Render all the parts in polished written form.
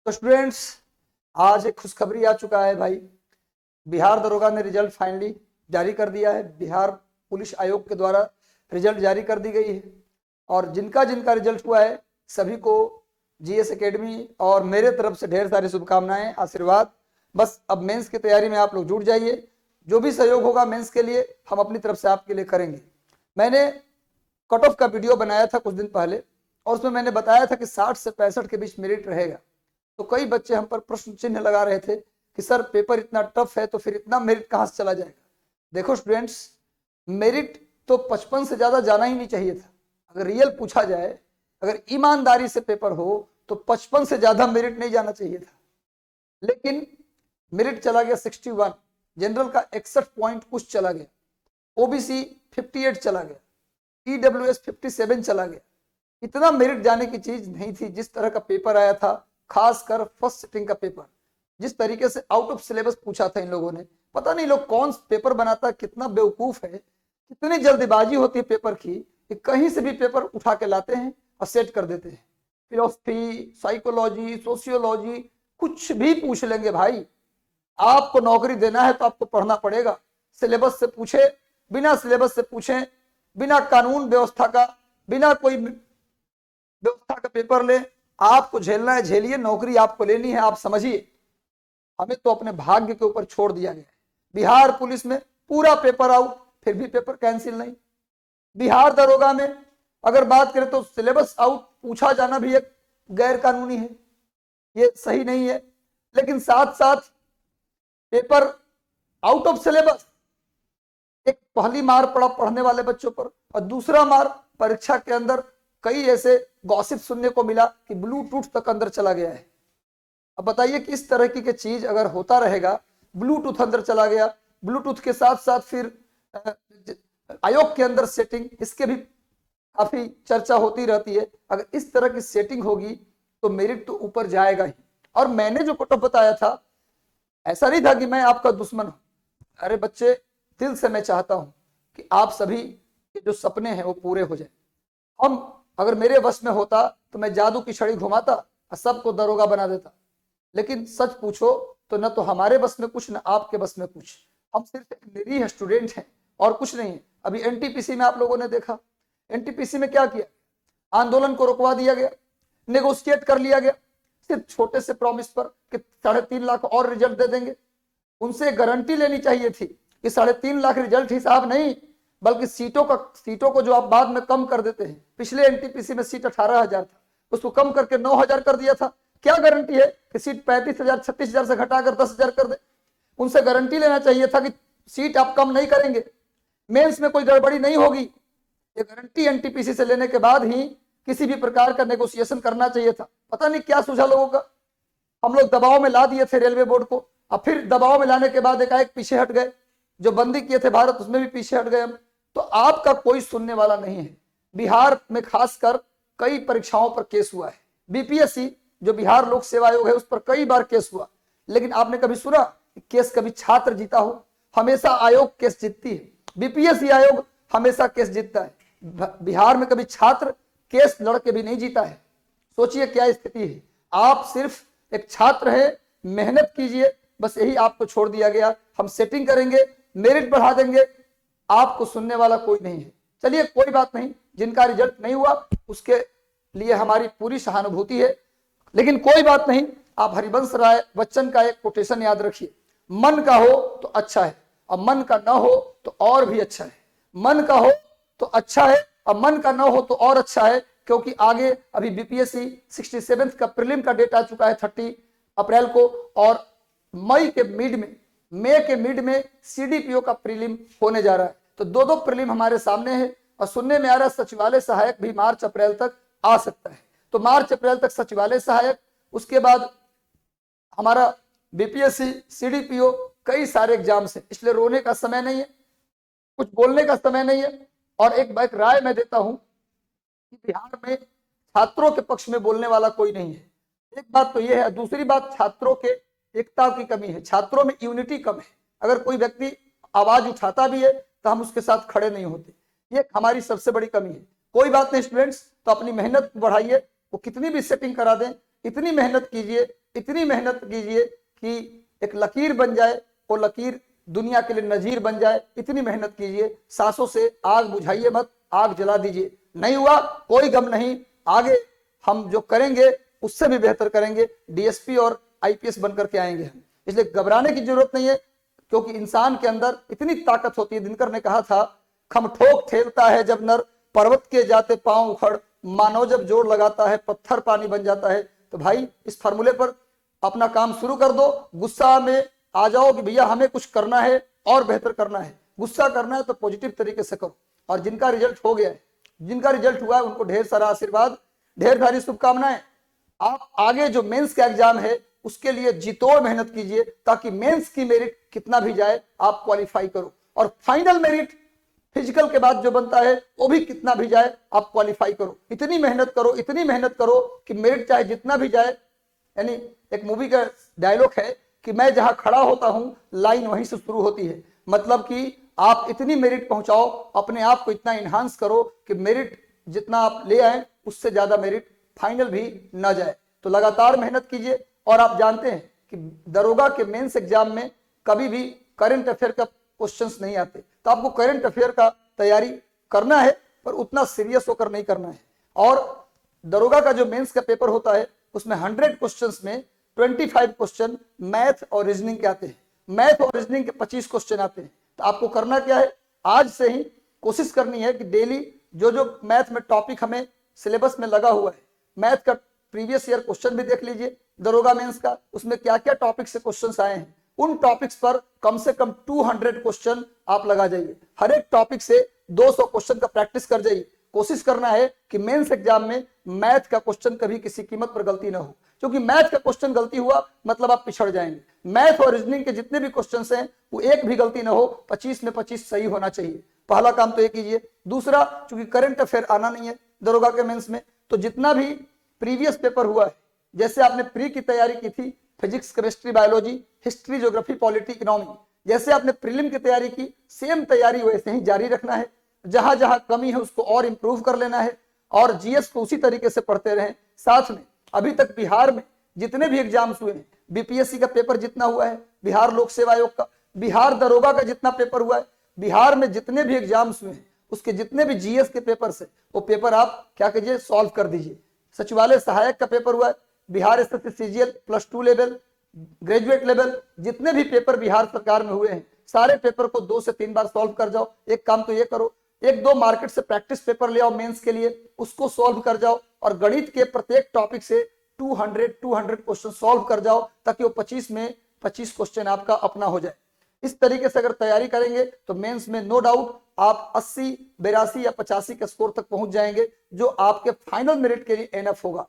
तो स्टूडेंट्स, आज एक खुशखबरी आ चुका है भाई। बिहार दरोगा ने रिजल्ट फाइनली जारी कर दिया है। बिहार पुलिस आयोग के द्वारा रिजल्ट जारी कर दी गई है और जिनका जिनका रिजल्ट हुआ है सभी को जीएस एकेडमी और मेरे तरफ से ढेर सारी शुभकामनाएं, आशीर्वाद। बस अब मेंस की तैयारी में आप लोग जुट जाइए। जो भी सहयोग होगा मेंस के लिए हम अपनी तरफ से आपके लिए करेंगे। मैंने कट ऑफ का वीडियो बनाया था कुछ दिन पहले और उसमें मैंने बताया था कि 60 से 65 के बीच मेरिट रहेगा। तो कई बच्चे हम पर प्रश्न चिन्ह लगा रहे थे कि सर पेपर इतना टफ है तो फिर इतना मेरिट कहाँ से चला जाएगा। देखो स्टूडेंट्स, मेरिट तो 55 से ज्यादा जाना ही नहीं चाहिए था। अगर रियल पूछा जाए, अगर ईमानदारी से पेपर हो तो 55 से ज्यादा मेरिट नहीं जाना चाहिए था, लेकिन मेरिट चला गया 61, जनरल का 61 पॉइंट कुछ चला गया, ओबीसी 58 चला गया, ईडब्ल्यूएस 57 चला गया। इतना मेरिट जाने की चीज नहीं थी। जिस तरह का पेपर आया था, खासकर फर्स्ट सिटिंग का पेपर, जिस तरीके से आउट ऑफ सिलेबस पूछा था इन लोगों ने, पता नहीं लोग कौन पेपर बनाता, कितना बेवकूफ है, कितनी जल्दबाजी होती है पेपर की कि कहीं से भी पेपर उठा के लाते हैं और सेट कर देते हैं। फिलोसफी, साइकोलॉजी, सोशियोलॉजी, कुछ भी पूछ लेंगे भाई। आपको नौकरी देना है तो आपको पढ़ना पड़ेगा। सिलेबस से पूछे, बिना सिलेबस से पूछे, बिना कानून व्यवस्था का, बिना कोई व्यवस्था का पेपर ले, आपको झेलना है झेलिए, नौकरी आपको लेनी है आप समझिए। हमें तो अपने भाग्य के ऊपर छोड़ दिया गया। बिहार पुलिस में पूरा पेपर आउट, फिर भी पेपर कैंसिल नहीं। बिहार दरोगा में अगर बात करें तो सिलेबस आउट पूछा जाना भी एक गैर कानूनी है, ये सही नहीं है। लेकिन साथ साथ पेपर आउट ऑफ सिलेबस, एक पहली मार पड़ा पढ़ने वाले बच्चों पर और दूसरा मार परीक्षा के अंदर कई ऐसे गॉसिप सुनने को मिला कि ब्लूटूथ तक अंदर चला गया है। अब बताइए कि इस तरह की चीज अगर होता रहेगा, ब्लूटूथ अंदर चला गया, ब्लूटूथ के साथ साथ फिर आयोग के अंदर सेटिंग, इसके भी काफी चर्चा होती रहती है। अगर इस तरह की सेटिंग होगी तो मेरिट तो ऊपर जाएगा ही। और मैंने जो कट ऑफ बताया था, ऐसा नहीं था कि मैं आपका दुश्मन हूं। अरे बच्चे, दिल से मैं चाहता हूं कि आप सभी के जो सपने हैं वो पूरे हो जाए। हम अगर मेरे वश में होता तो मैं जादू की छड़ी घुमाता और सबको दरोगा बना देता। लेकिन सच पूछो तो न तो हमारे बस में कुछ, न आपके बस में कुछ। हम सिर्फ एक निरीह स्टूडेंट हैं और कुछ नहीं है। अभी एनटीपीसी में आप लोगों ने देखा, एनटीपीसी में क्या किया, आंदोलन को रुकवा दिया गया, नेगोशिएट कर लिया गया सिर्फ छोटे से प्रॉमिस पर कि 3.5 लाख और रिजल्ट दे देंगे। उनसे गारंटी लेनी चाहिए थी कि 3.5 लाख रिजल्ट हिसाब नहीं, बल्कि सीटों को जो आप बाद में कम कर देते हैं। पिछले एनटीपीसी में सीट 18,000 था, उसको कम करके 9,000 कर दिया था। क्या गारंटी है कि सीट 35,000 36,000 से घटाकर 10,000 कर दे। उनसे गारंटी लेना चाहिए था कि सीट आप कम नहीं करेंगे, मेंस में कोई गड़बड़ी नहीं होगी। ये गारंटी एनटीपीसी से लेने के बाद ही किसी भी प्रकार का नेगोशिएशन करना चाहिए था। पता नहीं क्या सूझा लोगों का। हम लोग दबाव में ला दिए थे रेलवे बोर्ड को, और फिर दबाव में लाने के बाद एकाएक पीछे हट गए। जो बंदी किए थे भारत, उसमें भी पीछे हट गए हम। तो आपका कोई सुनने वाला नहीं है। बिहार में खासकर कई परीक्षाओं पर केस हुआ है। बीपीएससी जो बिहार लोक सेवा आयोग है, उस पर कई बार केस हुआ। लेकिन आपने कभी सुना केस कभी छात्र जीता हो? हमेशा आयोग केस जीतती है। बीपीएससी आयोग हमेशा केस जीतता है। बिहार में कभी छात्र केस लड़के भी नहीं जीता है। सोचिए क्या स्थिति है। आप सिर्फ एक छात्र है, मेहनत कीजिए, बस यही आपको छोड़ दिया गया। हम सेटिंग करेंगे, मेरिट बढ़ा देंगे, आपको सुनने वाला कोई नहीं है। चलिए कोई बात नहीं, जिनका रिजल्ट नहीं हुआ उसके लिए हमारी पूरी सहानुभूति है। लेकिन कोई बात नहीं, आप हरिवंश राय बच्चन का एक कोटेशन याद रखिए, मन का हो तो अच्छा है और मन का ना हो तो और भी अच्छा है। मन का हो तो अच्छा है और मन का ना हो तो और अच्छा है, क्योंकि आगे अभी बीपीएससी 67 का प्रीलिम का डेट आ चुका है 30 अप्रैल को, और मई के मिड में सीडीपीओ का प्रीलिम होने जा रहा है। तो दो प्रीलिम हमारे सामने है और सुनने में आ रहा है सचिवालय सहायक भी मार्च अप्रैल तक आ सकता है। तो मार्च अप्रैल तक सचिवालय सहायक, उसके बाद हमारा बीपीएससी, सीडीपीओ, कई सारे एग्जाम है। इसलिए रोने का समय नहीं है, कुछ बोलने का समय नहीं है। और एक राय मैं देता हूं कि बिहार में छात्रों के पक्ष में बोलने वाला कोई नहीं है। एक बात तो यह है। दूसरी बात, छात्रों के एकता की कमी है, छात्रों में यूनिटी कम है। अगर कोई व्यक्ति आवाज उठाता भी है तो हम उसके साथ खड़े नहीं होते, ये हमारी सबसे बड़ी कमी है। कोई बात नहीं स्टूडेंट्स, तो अपनी मेहनत बढ़ाइए, वो कितनी भी सेटिंग करा दें, इतनी मेहनत कीजिए, इतनी मेहनत कीजिए कि एक लकीर बन जाए, वो लकीर दुनिया के लिए नजीर बन जाए। इतनी मेहनत कीजिए, सांसों से आग बुझाइए मत, आग जला दीजिए। नहीं हुआ कोई गम नहीं, आगे हम जो करेंगे उससे भी बेहतर करेंगे, डीएसपी और आईपीएस बनकर के आएंगे हम। इसलिए घबराने की जरूरत नहीं है, क्योंकि इंसान के अंदर इतनी ताकत होती है। दिनकर ने कहा था, खम ठोक ठेलता है जब नर, पर्वत के जाते पांव उखड़, मानव जब जोर लगाता है पत्थर पानी बन जाता है। तो भाई इस फार्मूले पर अपना काम शुरू कर दो। गुस्सा में आ जाओ कि भैया हमें कुछ करना है और बेहतर करना है, गुस्सा करना है तो पॉजिटिव तरीके से करो। और जिनका रिजल्ट हो गया है, जिनका रिजल्ट हुआ है, उनको ढेर सारा आशीर्वाद, ढेर सारी शुभकामनाएं। आप आगे जो मेंस का एग्जाम है उसके लिए जीतोड़ मेहनत कीजिए, ताकि मेंस की मेरिट कितना भी जाए आप क्वालिफाई करो, और फाइनल मेरिट फिजिकल के बाद जो बनता है वो भी कितना भी जाए आप क्वालिफाई करो। इतनी मेहनत करो, इतनी मेहनत करो कि मेरिट चाहे जितना भी जाए। यानी एक मूवी का डायलॉग है कि मैं जहां खड़ा होता हूं लाइन वहीं से शुरू होती है। मतलब कि आप इतनी मेरिट पहुंचाओ, अपने आप को इतना इनहांस करो कि मेरिट जितना आप ले आए उससे ज्यादा मेरिट फाइनल भी ना जाए। तो लगातार मेहनत कीजिए। और आप जानते हैं कि दरोगा के मेंस एग्जाम में कभी भी करंट अफेयर का क्वेश्चंस नहीं आते, तो आपको करंट अफेयर का तैयारी करना है, पर उतना सीरियस होकर नहीं करना है। और दरोगा का जो मेंस का पेपर होता है उसमें 100 क्वेश्चंस में 25 क्वेश्चन मैथ और रीजनिंग के आते हैं, मैथ और रीजनिंग के 25 क्वेश्चन आते हैं। तो आपको करना क्या है, आज से ही कोशिश करनी है कि डेली जो जो मैथ में टॉपिक हमें सिलेबस में लगा हुआ है, मैथ का प्रीवियस ईयर क्वेश्चन भी देख लीजिए दरोगा मेंस का, उसमें क्या क्या टॉपिक से क्वेश्चंस आए हैं, उन टॉपिक्स पर कम से कम 200 क्वेश्चन आप लगा जाइए। हर एक टॉपिक से 200 क्वेश्चन का प्रैक्टिस कर जाइए। कोशिश करना है कि मेंस एग्जाम में मैथ का क्वेश्चन कभी किसी कीमत पर गलती ना हो, क्योंकि मैथ का क्वेश्चन गलती हुआ मतलब आप पिछड़ जाएंगे। मैथ और रीजनिंग के जितने भी क्वेश्चंस हैं वो एक भी गलती ना हो, 25 में 25 सही होना चाहिए। पहला काम तो ये कीजिए। दूसरा, चूंकि करंट अफेयर आना नहीं है दरोगा के मेंस में, तो जितना भी प्रीवियस पेपर हुआ है, जैसे आपने प्री की तैयारी की थी, physics chemistry biology history geography polity economy, जैसे आपने प्रीलिम की तैयारी की, सेम तैयारी वैसे ही जारी रखना है। जहां जहां कमी है उसको और इंप्रूव कर लेना है, और जीएस को उसी तरीके से पढ़ते रहें। साथ में अभी तक बिहार में जितने भी एग्जाम्स हुए हैं, बीपीएससी का पेपर जितना हुआ है, बिहार लोक सेवा आयोग का, बिहार दरोगा का जितना पेपर हुआ है, बिहार में जितने भी एग्जाम्स हुए हैं उसके जितने भी जीएस के पेपर से वो पेपर आप क्या कीजिए, सॉल्व कर दीजिए। सचिवालय सहायक का पेपर हुआ है, बिहार स्थित सीजीएल +2 लेवल, ग्रेजुएट लेवल, जितने भी पेपर बिहार सरकार में हुए हैं सारे पेपर को 2 से 3 बार सॉल्व कर जाओ। एक काम तो ये करो, 1-2 मार्केट से प्रैक्टिस पेपर ले आओ मेंस के लिए, उसको सॉल्व कर जाओ। और गणित के प्रत्येक टॉपिक से 200 क्वेश्चन सॉल्व कर जाओ, ताकि वो 25 में 25 क्वेश्चन आपका अपना हो जाए। इस तरीके से अगर तैयारी करेंगे तो मेंस में नो डाउट आप 80, 82 या 85 के स्कोर तक पहुंच जाएंगे, जो आपके फाइनल मेरिट के लिए एनफ होगा।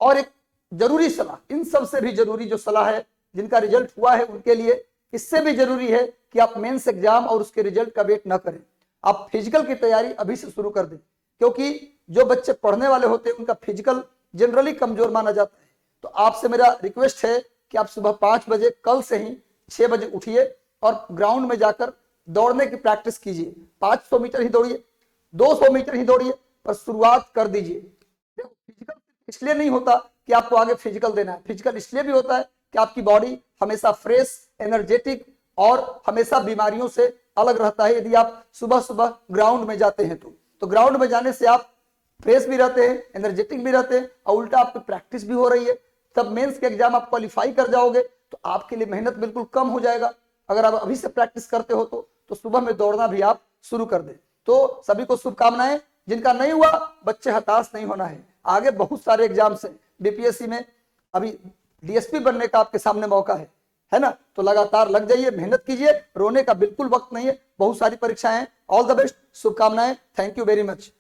और एक जरूरी सलाह, इन सबसे भी जरूरी जो सलाह है जिनका रिजल्ट हुआ है उनके लिए, इससे भी जरूरी है कि आप मेंस एग्जाम और उसके रिजल्ट का वेट ना करें, आप फिजिकल की तैयारी अभी से शुरू कर दें। क्योंकि जो बच्चे पढ़ने वाले होते हैं उनका फिजिकल जनरली कमजोर माना जाता है। तो आपसे मेरा रिक्वेस्ट है कि आप सुबह 5 बजे, कल से ही 6 बजे उठिए और ग्राउंड में जाकर दौड़ने की प्रैक्टिस कीजिए। 500 मीटर ही दौड़िए, 200 मीटर ही दौड़िए, पर शुरुआत कर दीजिए। देखो, फिजिकल इसलिए नहीं होता कि आपको आगे फिजिकल देना है, फिजिकल इसलिए भी होता है कि आपकी बॉडी हमेशा फ्रेश, एनर्जेटिक और हमेशा बीमारियों से अलग रहता है। यदि आप सुबह सुबह ग्राउंड में जाते हैं तो ग्राउंड में जाने से आप फ्रेश भी रहते हैं, एनर्जेटिक भी रहते हैं, और उल्टा आपकी प्रैक्टिस भी हो रही है। तब मेंस के एग्जाम आप क्वालिफाई कर जाओगे तो आपके लिए मेहनत बिल्कुल कम हो जाएगा। अगर आप अभी से प्रैक्टिस करते हो तो सुबह में दौड़ना भी आप शुरू कर दें। तो सभी को शुभकामनाएं। जिनका नहीं हुआ बच्चे हताश नहीं होना है, आगे बहुत सारे एग्जाम्स हैं बीपीएससी में, अभी डीएसपी बनने का आपके सामने मौका है ना। तो लगातार लग जाइए, मेहनत कीजिए, रोने का बिल्कुल वक्त नहीं है, बहुत सारी परीक्षाएं हैं। ऑल द बेस्ट, शुभकामनाएं। Thank you very much.